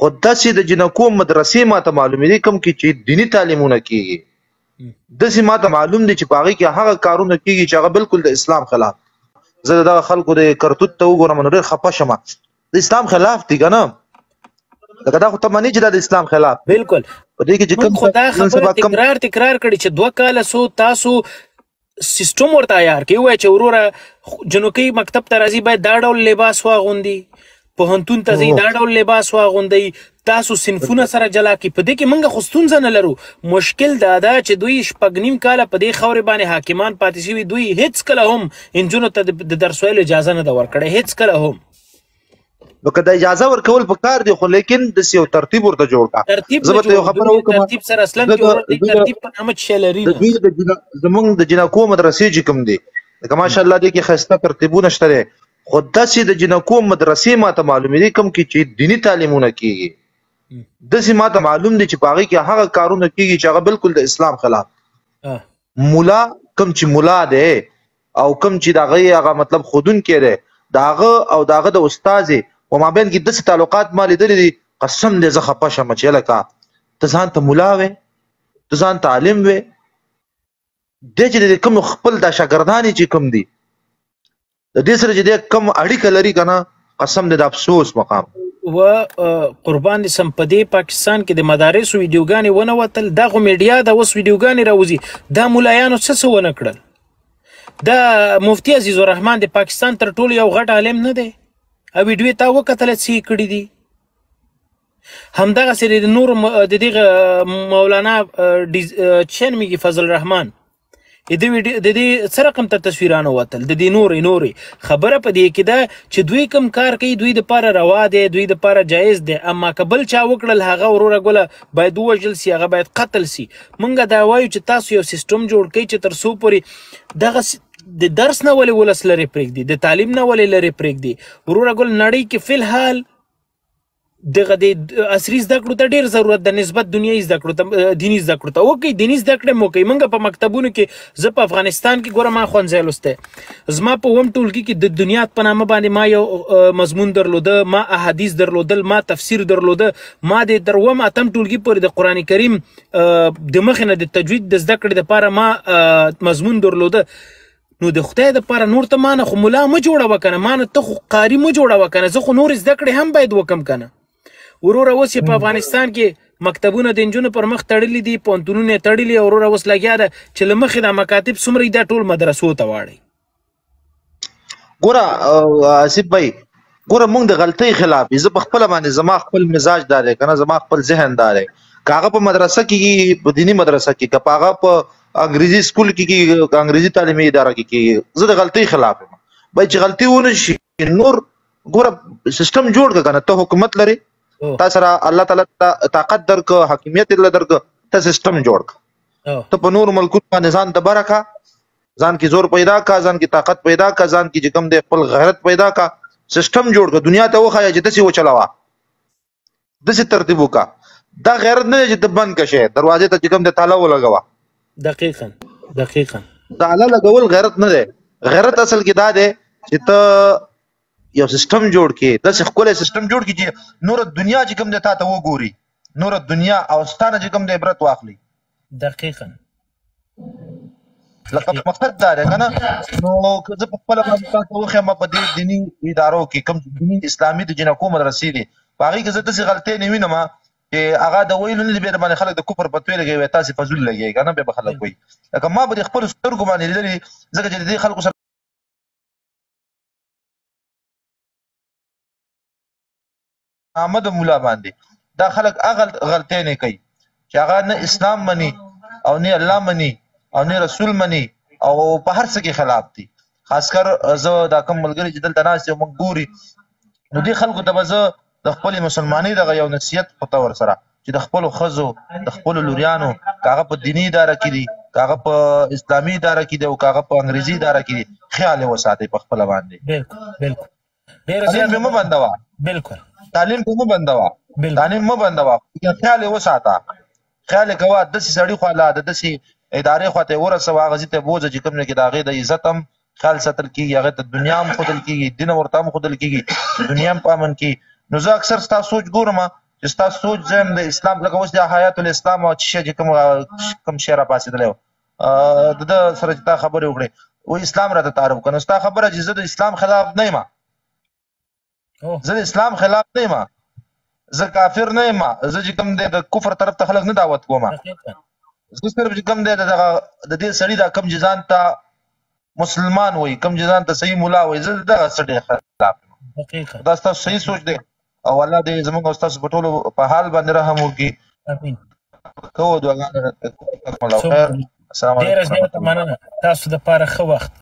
خو داسې د جنکو مدرسې ماته معلومې دي کوم کې چې دیني تعلیمونه کیږي داسې ماته معلوم دي چې په هغې کې هغه کارونه کیږي چې هغه بالکل د اسلام خلاف. زه د دغه خلکو د کرتوت ته وګورم نو ډېر خفه شم. د اسلام خلاف دي که نه؟ لکه دا خو ته منې چې دا د اسلام خلاف بالکل. په دې کې چې موږ خو دا خبره تکرار کړي چې 2 کاله سو تاسو سیستم ورته عیار کوي وایي چې وروره جنوکۍ مکتب ته راځي باید دا ډول لباس واغوندي، پوهنتون ته ځي دا ډول لباس واغوندي، تاسو صنفونه سره جلا کړي. په دې کې موږ خو ستونزه نه لرو. مشکل دا ده چې دوی 6.5 کاله په دې خاورې باندې حاکمان پاتې شوي، دوی هېڅ کله هم نجونو ته د درس ویلو اجازه نه ده ورکړې، هېڅ کله هم. نو که د اجازه ورکول پکار دي خو لیکن داسې یو ترتیب ورته جوړ کړه. ترتیب ترتیب سره اصلا ترتیب په نامه څه لري نه. زمونږ د جنکو مدرسې چې کوم دي لکه ماشاءالله دې کې ښایسته ترتیبونه شته دی، خو داسې د جنکو مدرسې ماته معلومې دي کوم کې چې دیني تعلیمونه کیږي داسې ماته معلوم دي چې په هغې کې هغه کارونه کیږي چې هغه بالکل د اسلام خلاف. مولا کوم چې مولا دی او کوم چې د هغې هغه مطلب ښودونکی دی د هغه او د هغه د استازې په مابین کې داسې تعلقات ما لیدلي دي قسم دی زه خفه شم چې هلکه ته ځان ته مولا وې، ته ځان ته عالم وې، دی چې د کوم خپل دا شاګردان چې کوم دي د دې سره چې دی کوم اړیکه لري که نه قسم دی د افسوس مقام. و قربان دي سم په دې پاکستان کې د مدارسو ویډیوګانې ونه وتل، دغه میډیا د اوس ویډیوګانې راوځي، دا ملایانو څه ونه کړل. دا مفتي عزیز الرحمن د پاکستان تر ټولو یو غټ عالم نه دی؟ او ویډیو تا وکتله څه کړي دي؟ همدغسې د نور د دغه مولانا چین میږي فضل الرحمن د دې څه رقم ته تصویرانه وتل، د دې نورې خبره په دې کې ده چې دوی کوم کار کوي دوی دپاره روا دی، دوی دپاره جایز دی، اما که بل چا وکړل هغه وروره ګوله باید ووژل سي، هغه باید قتل سي. موږ دا وایو چې تاسو یو سیستم جوړ کړئ چې تر څو پورې دغه د درس نه ولې ولس لرې پرېږدي، د تعلیم نه ولې لرې پرېږدي. وروره ګل نړۍ کې فی الحال دغه د عصري زده کړو ته ډېر ضرورت ده نسبت دنیایي زده کړو ته، دیني زده کړو ته. وکړئ دیني زده کړې مو کوئ. موږ په مکتبونو کې زه په افغانستان کې ګوره ما ښوونځی لوستی، زما په اووم ټولګي کې د دنیا په نامه باندې ما یو مضمون درلوده، ما احادیث درلودل، ما تفسیر درلوده، ما د تر اووم اتم ټولګي پورې د قرآن کریم د مخې نه د تجوید د زده کړې دپاره ما مضمون درلوده. نو د خدای دپاره نور ته مانه خو ملا مه جوړوه که نه، مانه ته خو قاري مه جوړوه که نه، زه خو نورې زده کړې هم باید وکم که نه. وروره اوس یې په افغانستان کې مکتبونه د نجونو پر مخ تړلي دي، پوهنتونونه یې تړلي، وروره اوس لګیا ده چې له مخې دا مکاتب څومره دا ټول مدرسو ته واړئ. ګوره آصف بھائی ګوره موږ د غلطۍ خلاف یو، زه په خپله باندې زما خپل مزاج دا دی که نه، زما خپل ذهن دا دی، که هغه په مدرسه کې په دیني مدرسه کې، که په هغه په انګریزي سکول کې کېږي، که انګریزي تعلیمي اداره کې کېږي، زه د غلطۍ خلاف یم. باید چې غلطي ونه شي نور ګوره سیستم جوړ کړه که نه، ته حکومت لرې، تا سره الله تعالی طاقت درکړه، حاکمیت یې درکړه، ته سیستم جوړ کړه. ته په نورو ملکونو باندې ځان تبره کړه، ځان کې زور پیدا کړه، ځان کې طاقت پیدا کړه، ځان کې چې کوم دی خپل غیرت پیدا کړه، سیستم جوړ کړه، دنیا ته وښایه چې داسې وچلوه، داسې ترتیب وکړه. دا غیرت نه دی چې ته بند کړه شی دروازې ته چې کوم دی تاله ولګوه. دقیقا تاله لګول غیرت نه دی. غیرت اصل کې دا دی چې ته یو سیستم جوړ کړي، داسې ښکلی سیستم جوړ کړي چې نوره دنیا چې کوم دی تا ته وګوري، نوره دنیا او ستا نه چې کوم دی عبرت واخلي. دقیقا لکه مقصد دا دی که نه. نو که زه په خپله باندې تا ته وښیم په دې دیني ادارو کې کوم دیني اسلامي د جنکو مدرسې دي، په هغې کې زه داسې غلطۍ نه وینم چې هغه د ویلو نه دي، بیا باندې خلک د کفر فتوې لګوي، وایي تاسې فضول لګوئ که نه، بیا به خلک وایي. لکه ما به د خپلو سترګو باندې لیدلي، ځکه چې د دې خلکو سره احمد مولا باندې دا خلک هغه غلطۍ نه کوي چې هغه نه اسلام مني او نه الله مني او نه رسول مني او په هر څه کې خلاف دي. خاص کر زه دا کوم ملګري چې دلته ناست یو موږ ګوري، نو دې خلکو ته به زه د خپلې مسلمانۍ دغه یو نصیحت په طور سره چې د خپلو ښځو د خپلو لوریانو که هغه په دیني اداره کې دي، که هغه په اسلامي اداره کې دي او که هغه په انګریزي اداره کې دي، خیال یې وساتئ په خپله باندې. تعلیم پې مه بندوه، تعلیم پې مه بندوه، تعلیم مه بندوه، خیال یې وساته، خیال یې کوه داسې سړي خوا د داسې ادارې خوا ته یې ورسوه، هغه ځي ته یې بوځه چې کوم ځای کې د هغې د عزت هم خیال ساتل کېږي، هغې ته دنیا هم ښودل کېږي، دین ورته هم ښودل کېږي، دنیا هم په امن کې. نو زه اکثر ستا سوچ ګورم چې ستا سوچ زم د اسلام لکه اوس د حیات الاسلام او چې کوم شی را پاسېدلی و د ده سره چې تا خبرې وکړې و اسلام راته تعارف کړه. نو ستا خبره چې زه د اسلام خلاف نه یم، زه د اسلام خلاف نه یم، زه کافر نه یم، زه چې کوم دی د کفر طرف ته خلک نه دعوت کوم، زه صرف چې کوم دی د دې سړي دا کوم چې ځان ته مسلمان وایي، کوم چې ځان ته صحیح ملا وایي، زه د دغه سړي خلاف. دا ستاسو صحیح سوچ دی او الله دې زموږ او ستاسو په ټولو په حال باندې رحم وکړي. کوو دعاګانې. السلام علیکم. ډېره زیاته مننه. تاسو دپاره ښه وخت.